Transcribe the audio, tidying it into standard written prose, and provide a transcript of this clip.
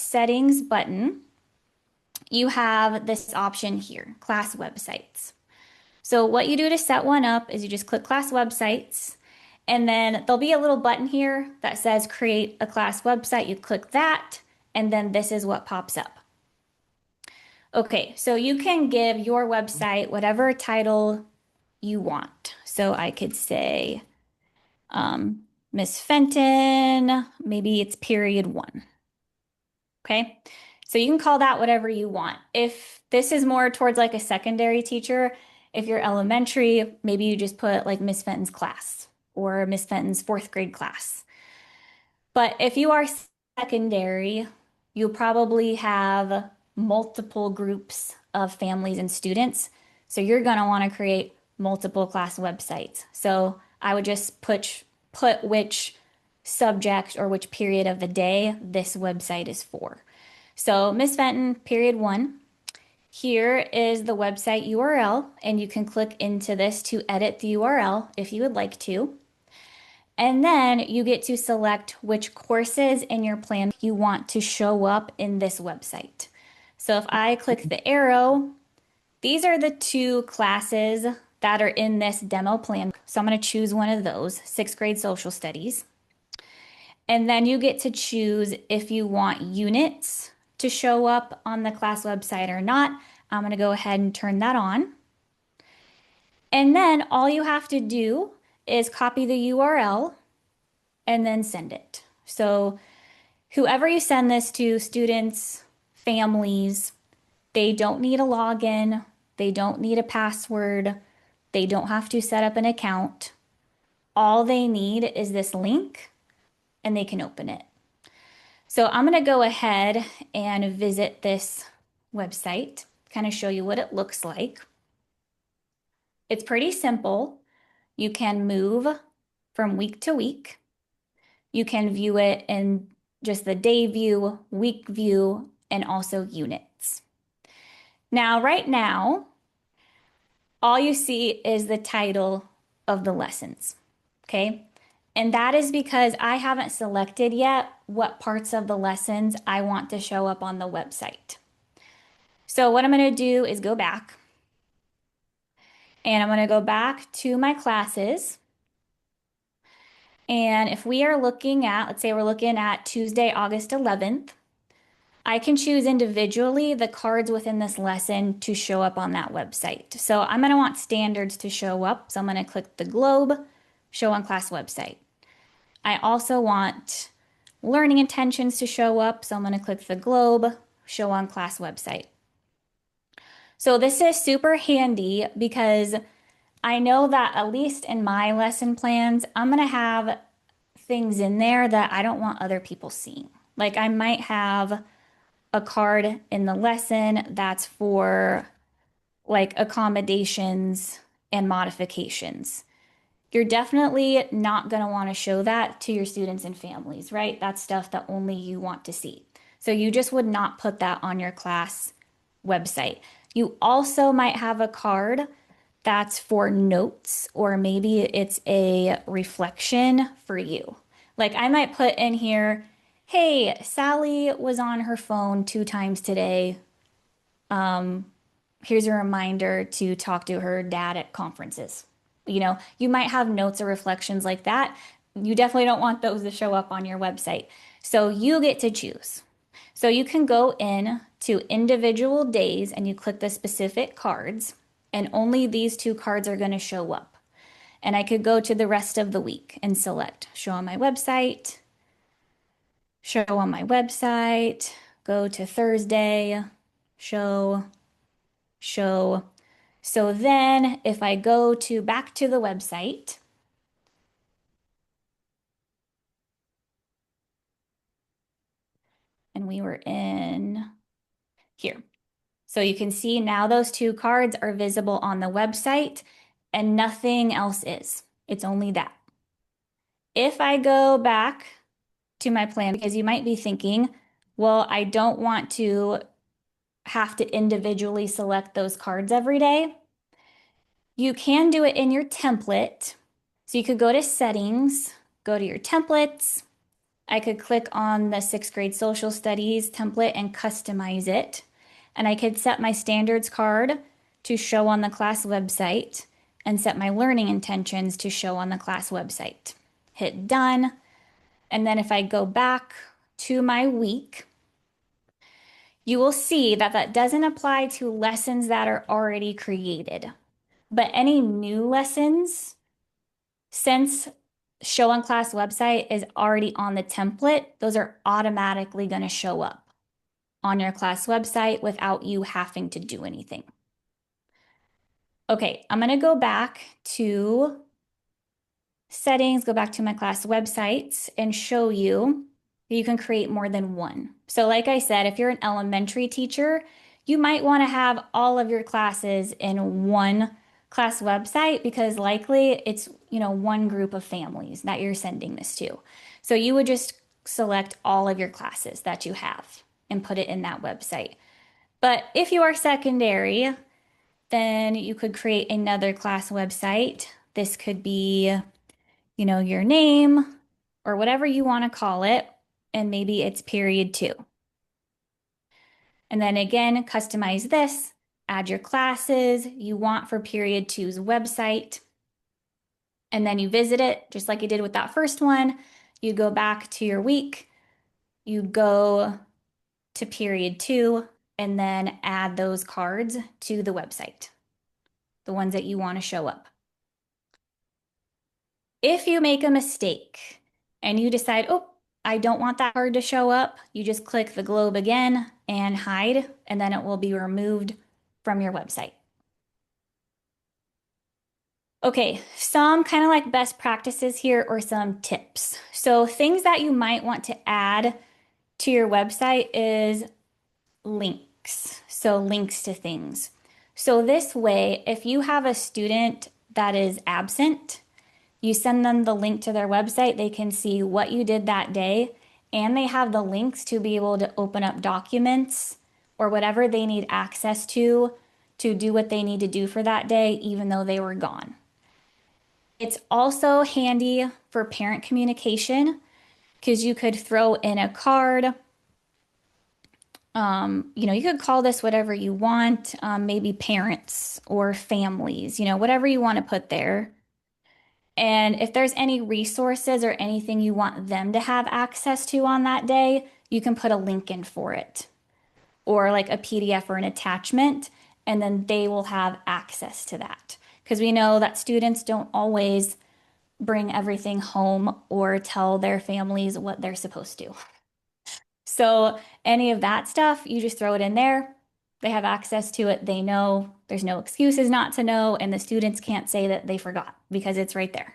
settings button, you have this option here, class websites. So what you do to set one up is you just click class websites, and then there'll be a little button here that says create a class website. You click that, and then this is what pops up. Okay, so you can give your website whatever title you want. So I could say Miss Fenton, maybe it's period one. Okay, so you can call that whatever you want. If this is more towards like a secondary teacher, if you're elementary, maybe you just put like Miss Fenton's class or Miss Fenton's fourth grade class. But if you are secondary, you'll probably have multiple groups of families and students. So you're going to want to create multiple class websites. So I would just put which subject or which period of the day this website is for. So Miss Fenton, period one. Here is the website URL, and you can click into this to edit the URL if you would like to. And then you get to select which courses in your plan you want to show up in this website. So if I click the arrow, these are the two classes that are in this demo plan. So I'm going to choose one of those, sixth grade social studies. And then you get to choose if you want units to show up on the class website or not. I'm going to go ahead and turn that on. And then all you have to do is copy the URL and then send it. So whoever you send this to, students, families, they don't need a login, they don't need a password, they don't have to set up an account. All they need is this link and they can open it. So I'm going to go ahead and visit this website, kind of show you what it looks like. It's pretty simple. You can move from week to week. You can view it in just the day view, week view, and also units. Now, right now, all you see is the title of the lessons, okay? And that is because I haven't selected yet what parts of the lessons I want to show up on the website. So what I'm going to do is go back, and I'm going to go back to my classes. And if we are looking at, let's say we're looking at Tuesday, August 11th, I can choose individually the cards within this lesson to show up on that website. So I'm going to want standards to show up. So I'm going to click the globe, show on class website. I also want learning intentions to show up. So I'm going to click the globe, show on class website. So this is super handy because I know that at least in my lesson plans, I'm going to have things in there that I don't want other people seeing. Like I might have a card in the lesson that's for like accommodations and modifications. You're definitely not going to want to show that to your students and families, right? That's stuff that only you want to see. So you just would not put that on your class website. You also might have a card that's for notes, or maybe it's a reflection for you. Like I might put in here, hey, Sally was on her phone 2 times today. Here's a reminder to talk to her dad at conferences. You know, you might have notes or reflections like that. You definitely don't want those to show up on your website. So you get to choose. So you can go in to individual days and you click the specific cards, and only these 2 cards are going to show up. And I could go to the rest of the week and select show on my website, show on my website, go to Thursday, show, show. So then if I go to back to the website, and we were in here. So you can see now those 2 cards are visible on the website and nothing else is. It's only that. If I go back to my plan, because you might be thinking, well, I don't want to have to individually select those cards every day. You can do it in your template. So you could go to settings, go to your templates, I could click on the sixth grade social studies template and customize it. And I could set my standards card to show on the class website and set my learning intentions to show on the class website. Hit done. And then if I go back to my week, you will see that that doesn't apply to lessons that are already created. But any new lessons, since show on class website is already on the template, those are automatically going to show up on your class website without you having to do anything. Okay, I'm going to go back to settings, go back to my class websites and show you that you can create more than one. So like I said, if you're an elementary teacher, you might want to have all of your classes in one class website because likely it's, one group of families that you're sending this to. So you would just select all of your classes that you have and put it in that website. But if you are secondary, then you could create another class website. This could be your name or whatever you want to call it, and maybe it's period 2. And then again, customize this, add your classes you want for period 2's website, and then you visit it just like you did with that first one. You go back to your week, you go to period 2, and then add those cards to the website, the ones that you want to show up. If you make a mistake and you decide, oh, I don't want that card to show up, you just click the globe again and hide, and then it will be removed from your website. Okay, some kind of like best practices here or some tips. So things that you might want to add to your website is links. So links to things. So this way, if you have a student that is absent, you send them the link to their website, they can see what you did that day, and they have the links to be able to open up documents or whatever they need access to do what they need to do for that day, even though they were gone. It's also handy for parent communication because you could throw in a card. You could call this whatever you want, maybe parents or families, whatever you want to put there. And if there's any resources or anything you want them to have access to on that day, you can put a link in for it or like a PDF or an attachment, and then they will have access to that. Because we know that students don't always bring everything home or tell their families what they're supposed to. So any of that stuff, you just throw it in there. They have access to it. They know there's no excuses not to know, and the students can't say that they forgot because it's right there.